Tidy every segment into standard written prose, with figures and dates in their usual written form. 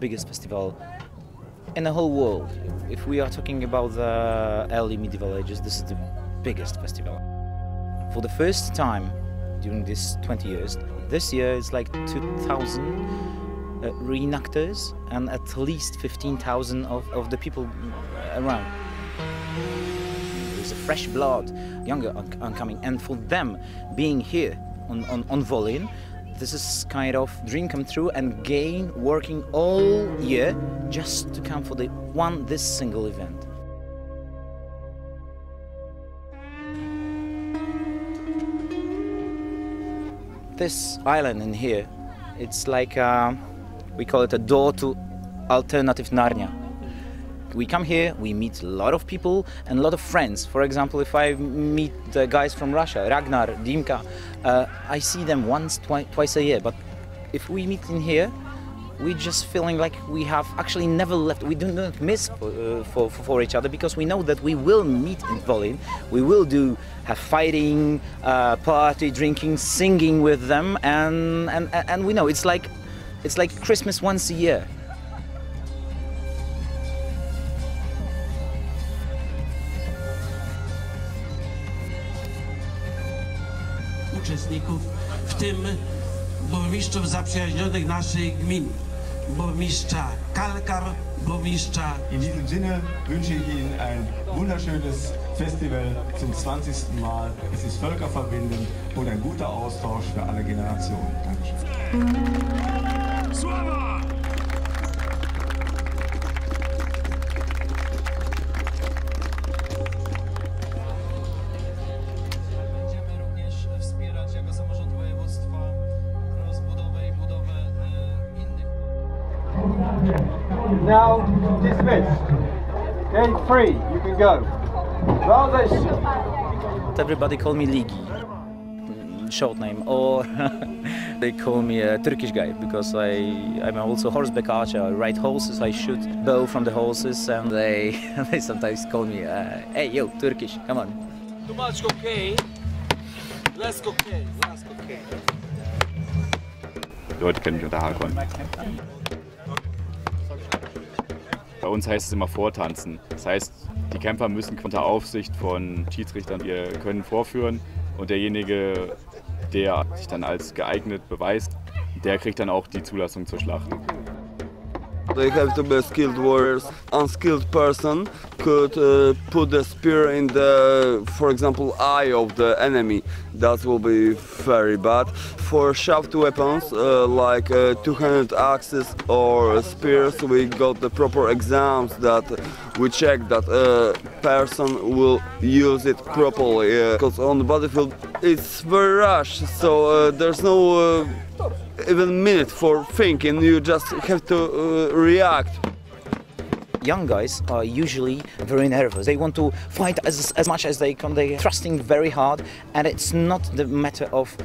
biggest festival in the whole world. If we are talking about the early medieval ages, this is the biggest festival. For the first time during these 20 years, this year is like 2,000 reenactors and at least 15,000 of the people around. There's a fresh blood, younger oncoming, and for them being here on Wollin, this is kind of dream come true, and again working all year just to come for this single event. This island in here, it's like we call it a door to alternative Narnia. We come here, we meet a lot of people and a lot of friends. For example, if I meet the guys from Russia, Ragnar, Dimka, I see them once, twice a year. But if we meet in here, we just feeling like we have actually never left. We do not miss for each other, because we know that we will meet in Wollin. We will have fighting, party, drinking, singing with them, and we know it's like Christmas once a year. Uczestników, w tym burmistrzów zaprzyjaźnionych naszych gmin, burmistrza Kalkar, burmistrza. In diesem Sinne wünsche ich Ihnen ein wunderschönes Festival zum 20. Mal. Es ist völkerverbindend und ein guter Austausch für alle Generationen. Dankeschön. Sława! Now dismissed. Okay, free. You can go. Everybody call me Ligi, short name, or they call me a Turkish guy, because I'm also horseback archer. I ride horses, I shoot bow from the horses, and they sometimes call me, hey yo, Turkish, come on. Too much cocaine, less cocaine, less cocaine. Die Leute kennen mich unter Hakon. Bei uns heißt es immer Vortanzen. Das heißt, die Kämpfer müssen unter Aufsicht von Schiedsrichtern ihr Können vorführen, und derjenige, der sich dann als geeignet beweist, der kriegt dann auch die Zulassung zur Schlacht. They have to be skilled warriors. Unskilled person could put the spear in the, for example, eye of the enemy. That will be very bad. For shaft weapons like two-handed axes or spears, we got the proper exams that we check that a person will use it properly. Because on the battlefield it's very rush, so there's no even minute for thinking, you just have to react. Young guys are usually very nervous. They want to fight as much as they can. They're thrusting very hard, and it's not the matter of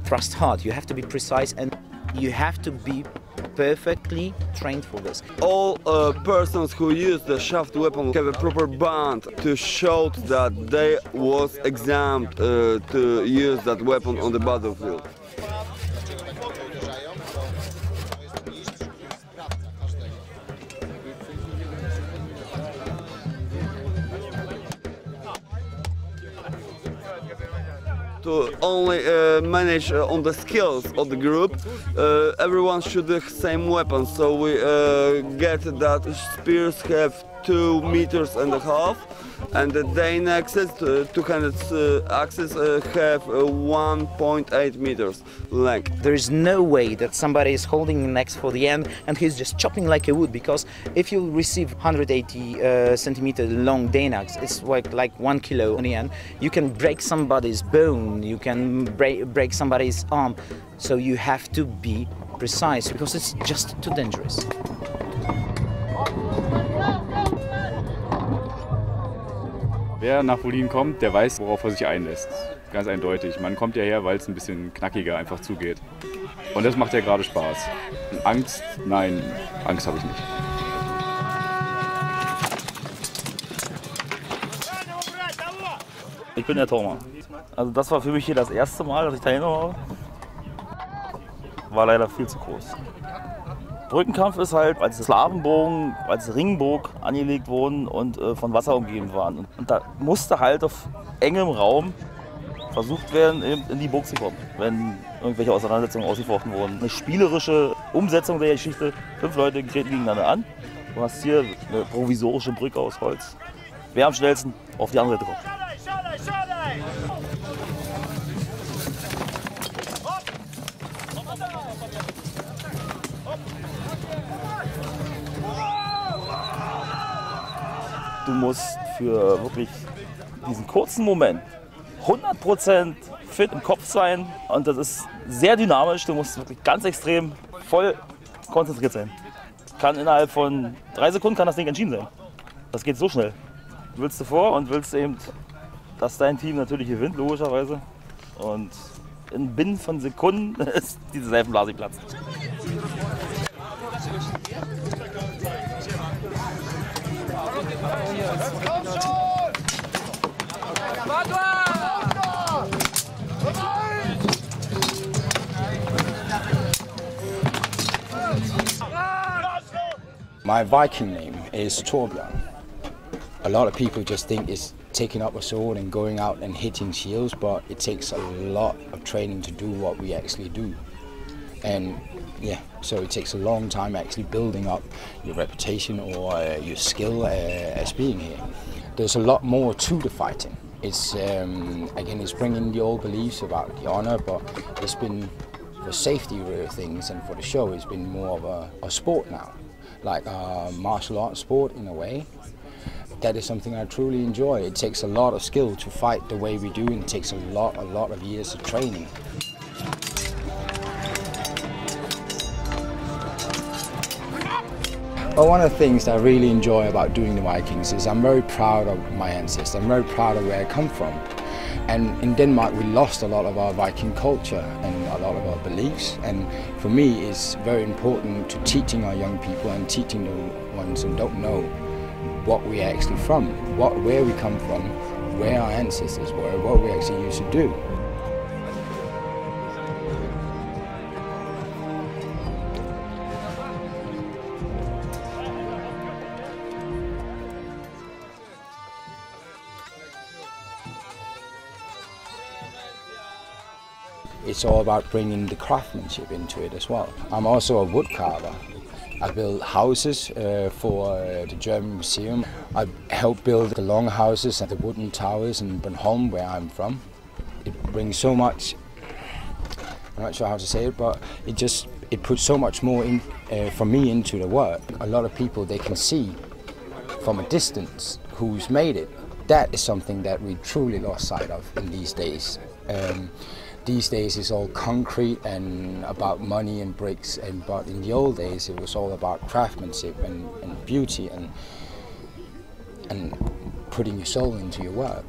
thrust hard. You have to be precise, and you have to be perfectly trained for this. All persons who use the shaft weapon have a proper band to show that they was examined to use that weapon on the battlefield. To only manage on the skills of the group, everyone should have the same weapon. So we get that spears have 2.5 meters, and the Dane axes, two-handed axes, have 1.8 meters length. There is no way that somebody is holding an axe for the end and he's just chopping like a wood, because if you receive 180 centimeter long Dane axe, it's like 1 kilo on the end, you can break somebody's bone, you can break somebody's arm. So you have to be precise, because it's just too dangerous. Wer nach Wolin kommt, der weiß, worauf er sich einlässt. Ganz eindeutig. Man kommt ja her, weil es ein bisschen knackiger einfach zugeht. Und das macht ja gerade Spaß. Angst? Nein, Angst habe ich nicht. Ich bin der Thomas. Also das war für mich hier das erste Mal, dass ich teilgenommen habe. War leider viel zu groß. Brückenkampf ist halt, als Slavenbogen, als Ringburg angelegt wurden und von Wasser umgeben waren. Und da musste halt auf engem Raum versucht werden, eben in die Burg zu kommen, wenn irgendwelche Auseinandersetzungen ausgefochten wurden. Eine spielerische Umsetzung der Geschichte. 5 Leute treten gegeneinander an. Du hast hier eine provisorische Brücke aus Holz. Wer am schnellsten auf die andere Seite kommt. Du musst für wirklich diesen kurzen Moment 100% fit im Kopf sein und das ist sehr dynamisch. Du musst wirklich ganz extrem voll konzentriert sein. Kann innerhalb von 3 Sekunden kann das Ding entschieden sein. Das geht so schnell. Du willst vor und willst eben, dass dein Team natürlich gewinnt, logischerweise. Und in binnen von Sekunden ist diese Seifenblase geplatzt. My Viking name is Torbjörn. A lot of people just think it's taking up a sword and going out and hitting shields, but it takes a lot of training to do what we actually do. And yeah, so it takes a long time actually building up your reputation or your skill as being here. There's a lot more to the fighting. It's again, it's bringing the old beliefs about the honor, but it's been for safety things, and for the show it's been more of a sport now, like a martial arts sport in a way. That is something I truly enjoy. It takes a lot of skill to fight the way we do, and it takes a lot of years of training. Well, one of the things that I really enjoy about doing the Vikings is I'm very proud of my ancestors. I'm very proud of where I come from. And in Denmark we lost a lot of our Viking culture and a lot of our beliefs. And for me it's very important to teaching our young people and teaching the ones who don't know what we're actually from, where we come from, where our ancestors were, what we actually used to do. It's all about bringing the craftsmanship into it as well. I'm also a wood carver. I build houses for the German Museum. I help build the long houses and the wooden towers in Bornholm, where I'm from. It brings so much, I'm not sure how to say it, but it puts so much more in, for me into the work. A lot of people, they can see from a distance who's made it. That is something that we truly lost sight of in these days. These days it's all concrete and about money and bricks, but in the old days it was all about craftsmanship and beauty and putting your soul into your work.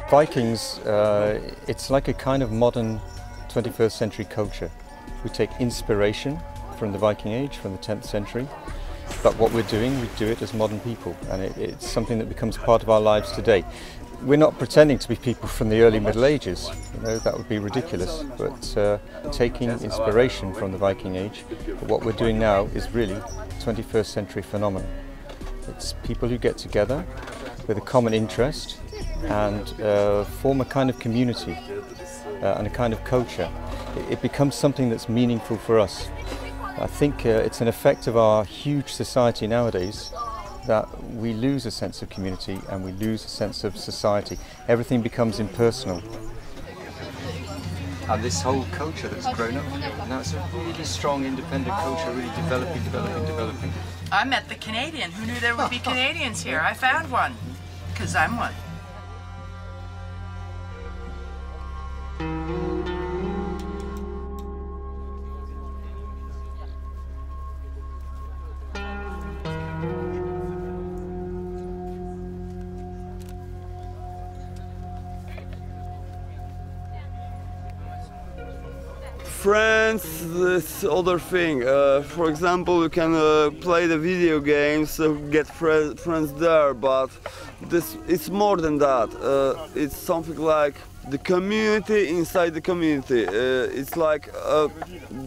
Vikings, it's like a kind of modern 21st century culture. We take inspiration from the Viking Age, from the 10th century, but what we're doing, we do it as modern people, and it's something that becomes part of our lives today. We're not pretending to be people from the early Middle Ages, you know, that would be ridiculous, but taking inspiration from the Viking Age, but what we're doing now is really 21st century phenomenon. It's people who get together with a common interest and form a kind of community and a kind of culture. It becomes something that's meaningful for us. I think it's an effect of our huge society nowadays that we lose a sense of community and we lose a sense of society. Everything becomes impersonal. and this whole culture that's grown up. Now it's a really strong, independent culture, really developing. I met the Canadian. Who knew there would be Canadians here? I found one, because I'm one. Friends, this other thing. For example, you can play the video games, get friends there, but it's more than that. It's something like the community inside the community. It's like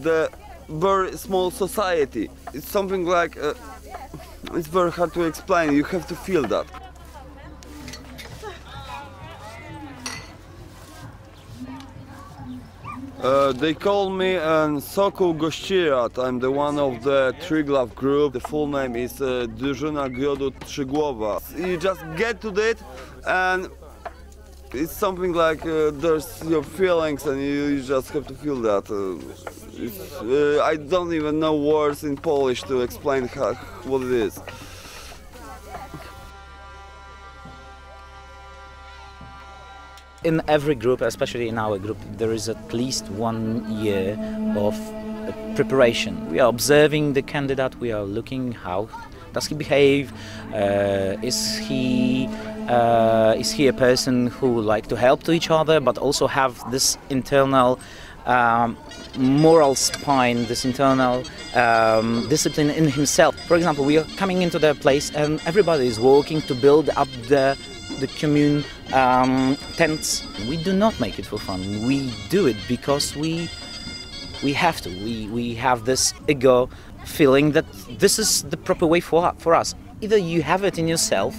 the very small society. It's something like, it's very hard to explain, you have to feel that. They call me Sokół Gościerat. I'm the one of the Triglav group. The full name is Drużyna Grodu Trzygłowa. You just get to it and it's something like there's your feelings and you just have to feel that. I don't even know words in Polish to explain what it is. In every group, especially in our group, there is at least 1 year of preparation. We are observing the candidate, we are looking how does he behave, is he a person who like to help to each other but also have this internal moral spine, this internal discipline in himself. For example, we are coming into the place and everybody is working to build up the commune tents. We do not make it for fun. We do it because we have to. We have this ego feeling that this is the proper way for us. Either you have it in yourself,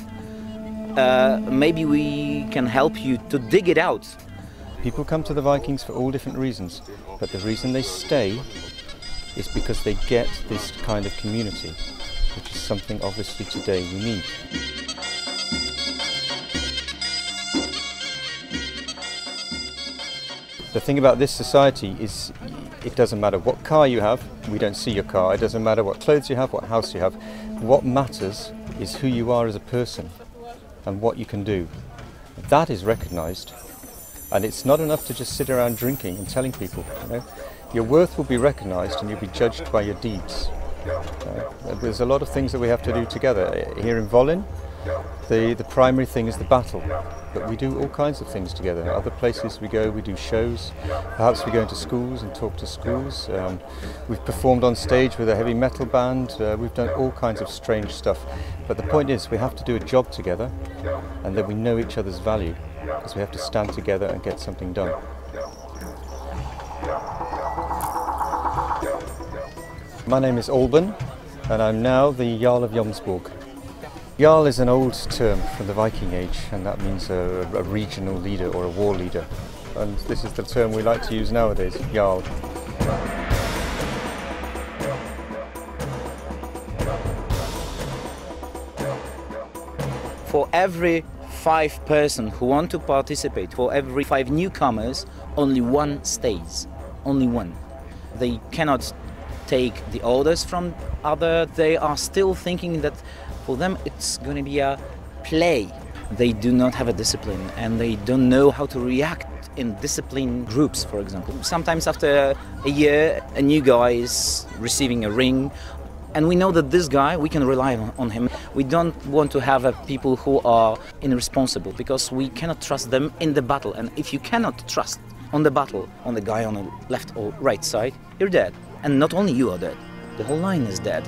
maybe we can help you to dig it out. People come to the Vikings for all different reasons, but the reason they stay is because they get this kind of community, which is something obviously today we need. The thing about this society is it doesn't matter what car you have, we don't see your car, it doesn't matter what clothes you have, what house you have. What matters is who you are as a person and what you can do. That is recognised, and it's not enough to just sit around drinking and telling people. You know? Your worth will be recognised and you'll be judged by your deeds. There's a lot of things that we have to do together. Here in Wollin, the primary thing is the battle, but we do all kinds of things together. Other places we go, we do shows, perhaps we go into schools and talk to schools. We've performed on stage with a heavy metal band, we've done all kinds of strange stuff. But the point is, we have to do a job together and then we know each other's value, because we have to stand together and get something done. My name is Olben and I'm now the Jarl of Jomsborg. Jarl is an old term from the Viking Age, and that means a regional leader or a war leader. And this is the term we like to use nowadays, Jarl. For every 5 persons who want to participate, for every 5 newcomers, only 1 stays. Only 1. They cannot take the orders from other. They are still thinking that for them it's going to be a play. They do not have a discipline and they don't know how to react in disciplined groups, for example. Sometimes after a year a new guy is receiving a ring and we know that this guy, we can rely on him. We don't want to have people who are irresponsible because we cannot trust them in the battle, and if you cannot trust on the battle on the guy on the left or right side, you're dead. And not only you are dead, the whole line is dead.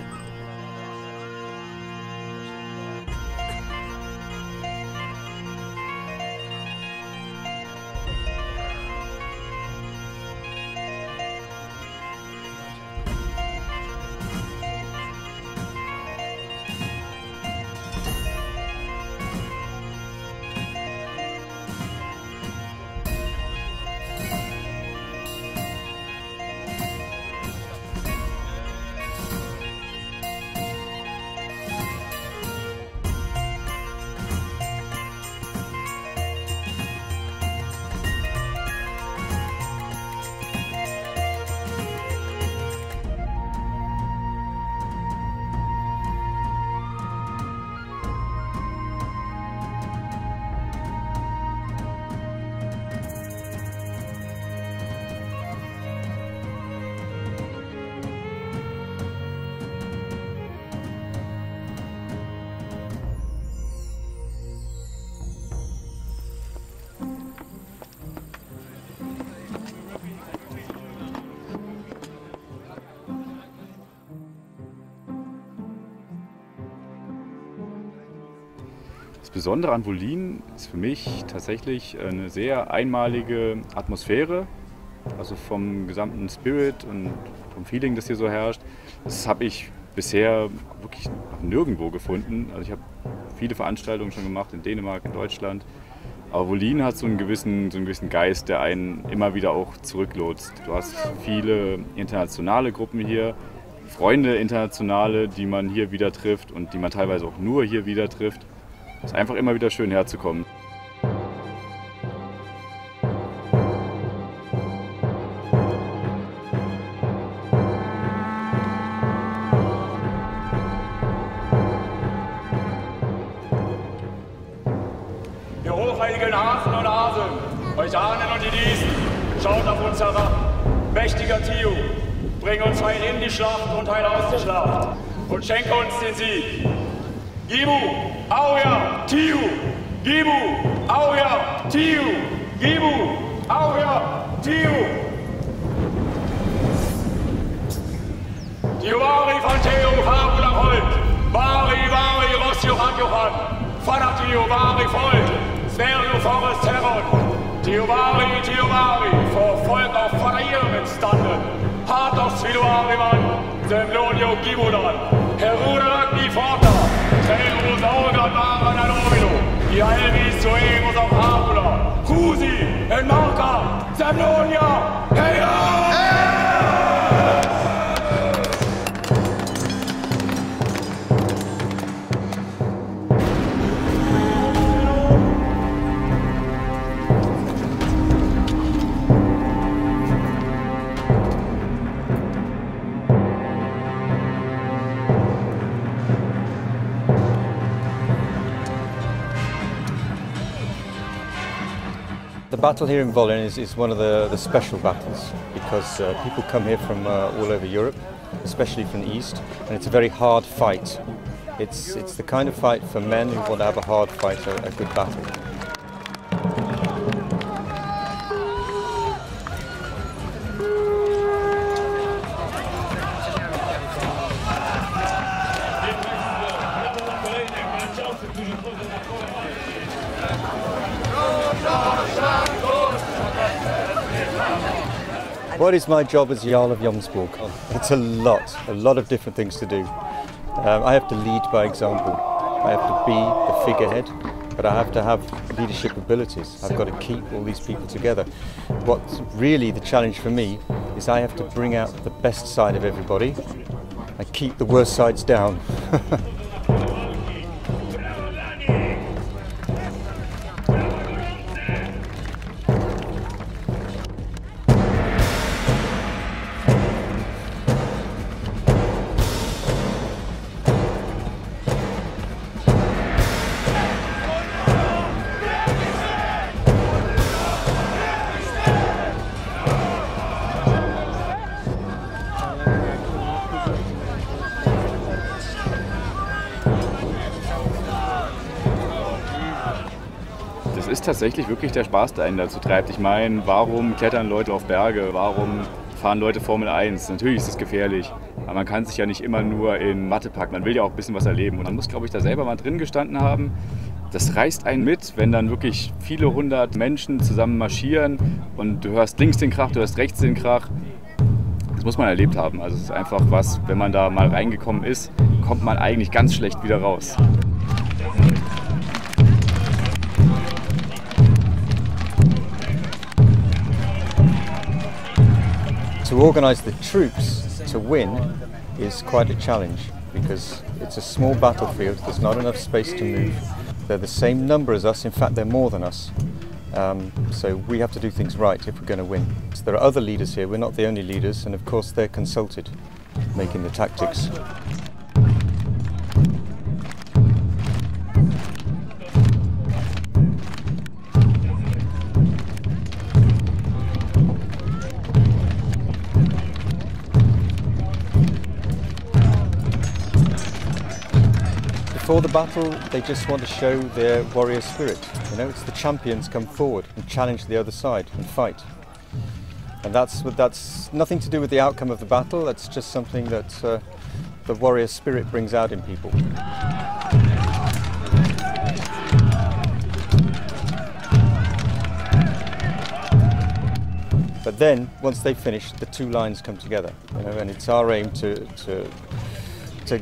Das Besondere an Wollin ist für mich tatsächlich eine sehr einmalige Atmosphäre, also vom gesamten Spirit und vom Feeling, das hier so herrscht. Das habe ich bisher wirklich nirgendwo gefunden. Also ich habe viele Veranstaltungen schon gemacht in Dänemark, in Deutschland. Aber Wollin hat so einen gewissen Geist, der einen immer wieder auch zurücklotst. Du hast viele internationale Gruppen hier, Freunde internationale, die man hier wieder trifft und die man teilweise auch nur hier wieder trifft. Es ist einfach immer wieder schön herzukommen. Ihr hochheiligen Hasen und Hasen, euch Ahnen und die Diesen, schaut auf uns herab. Mächtiger Teil, bring uns heil in die Schlacht und heil aus der Schlacht und schenke uns den Sieg. Gibu, Auja, Tiu, Gibu, Auja, Tiu, Gibu, Auja, Tiu. Tiuvari von Theo, Fabula Holt, Vari, Rossjohan Johann, Fanatio, Vari Volt, Sverio Forest Heron, Tiuvari, vor Volk auf Fanairmen standen, Hartos Filuariman, Semlonio Gibudan, Heruda Agni Forta, Treus Augan Maran Anomino, Ialvis Suemus auf Habula, Kusi, en Marca, Semlonia, Heya! The battle here in Wollin is one of the special battles because people come here from all over Europe, especially from the east, and it's a very hard fight. It's the kind of fight for men who want to have a hard fight, a good battle. What is my job as Jarl of Jomsborg? It's a lot of different things to do. I have to lead by example. I have to be the figurehead, but I have to have leadership abilities. I've got to keep all these people together. What's really the challenge for me is I have to bring out the best side of everybody and keep the worst sides down. Das ist tatsächlich wirklich der Spaß, der einen dazu treibt. Ich meine, warum klettern Leute auf Berge? Warum fahren Leute Formel 1? Natürlich ist es gefährlich, aber man kann sich ja nicht immer nur in Matte packen. Man will ja auch ein bisschen was erleben. Und man muss, glaube ich, da selber mal drin gestanden haben. Das reißt einen mit, wenn dann wirklich viele hundert Menschen zusammen marschieren und du hörst links den Krach, du hörst rechts den Krach. Das muss man erlebt haben. Also es ist einfach was, wenn man da mal reingekommen ist, kommt man eigentlich ganz schlecht wieder raus. To organise the troops to win is quite a challenge because it's a small battlefield, there's not enough space to move. They're the same number as us, in fact they're more than us. So we have to do things right if we're going to win. So there are other leaders here, we're not the only leaders, and of course they're consulted, making the tactics. Before the battle, they just want to show their warrior spirit. You know, it's the champions come forward and challenge the other side and fight. And that's nothing to do with the outcome of the battle. That's just something that the warrior spirit brings out in people. But then, once they finish, the two lines come together, you know, and it's our aim to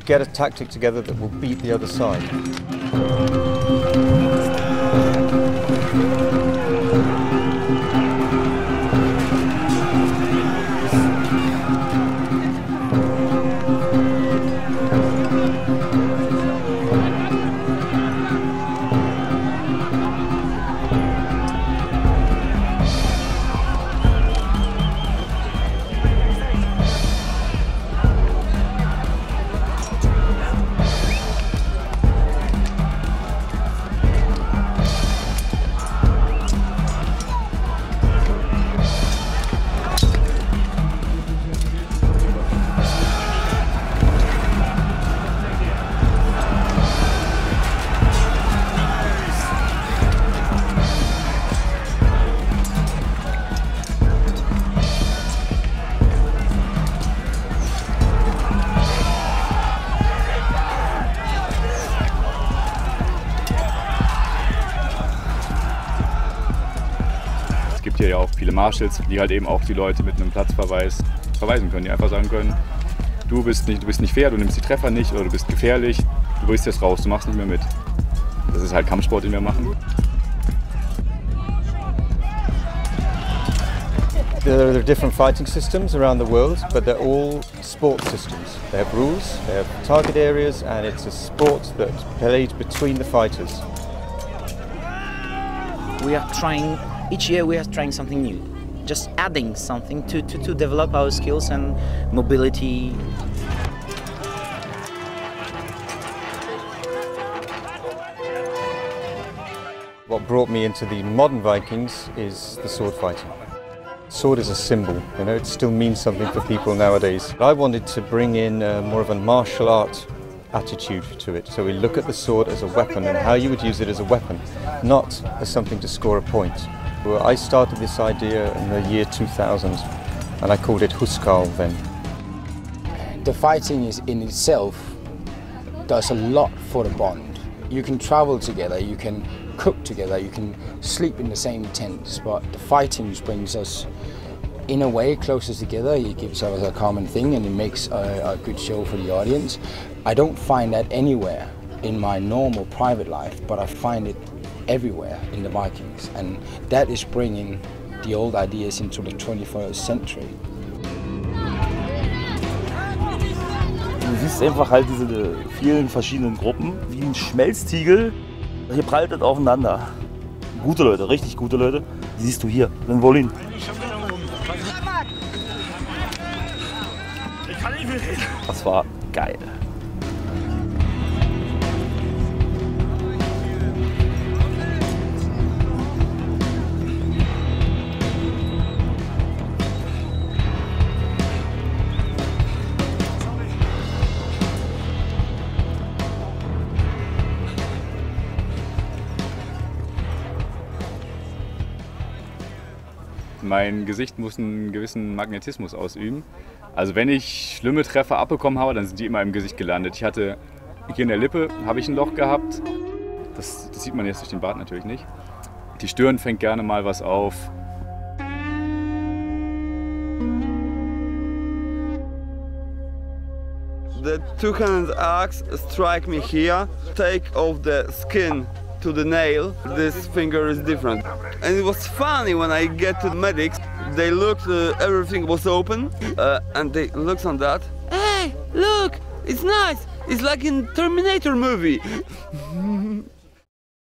get a tactic together that will beat the other side. Es gibt hier ja auch viele Marshals, die halt eben auch die Leute mit einem Platzverweis verweisen können, die einfach sagen können, du bist nicht fair, du nimmst die Treffer nicht oder du bist gefährlich, du brichst jetzt raus, du machst nicht mehr mit. Das ist halt Kampfsport, den wir machen. There are different fighting systems around the world, but they're all sport systems. They have rules, they have target areas, and it's a sport that's played between the fighters. We are trying, each year we are trying something new. Just adding something to develop our skills and mobility. What brought me into the modern Vikings is the sword fighting. Sword is a symbol, you know, it still means something for people nowadays. I wanted to bring in more of a martial art attitude to it. So we look at the sword as a weapon and how you would use it as a weapon, not as something to score a point. Well, I started this idea in the year 2000 and I called it Huskal then. The fighting is in itself does a lot for the bond. You can travel together, you can cook together, you can sleep in the same tents, but the fighting brings us in a way closer together. It gives us a common thing and it makes a good show for the audience. I don't find that anywhere in my normal private life, but I find it everywhere in the Vikings, and that is bringing the old ideas into the 21st century. Du siehst einfach halt diese vielen verschiedenen Gruppen wie ein Schmelztiegel. Hier prallt es aufeinander. Gute Leute, richtig gute Leute, die siehst du hier, in Wollin. Das war geil. Mein Gesicht muss einen gewissen Magnetismus ausüben. Also wenn ich schlimme Treffer abbekommen habe, dann sind die immer im Gesicht gelandet. Ich hatte hier in der Lippe habe ich ein Loch gehabt. Das sieht man jetzt durch den Bart natürlich nicht. Die Stirn fängt gerne mal was auf. The two-handed axe strike me here, take off the skin to the nail. This finger is different. And it was funny when I get to the medics, they looked, everything was open, and they looked on that. Hey, look, it's nice. It's like in Terminator movie.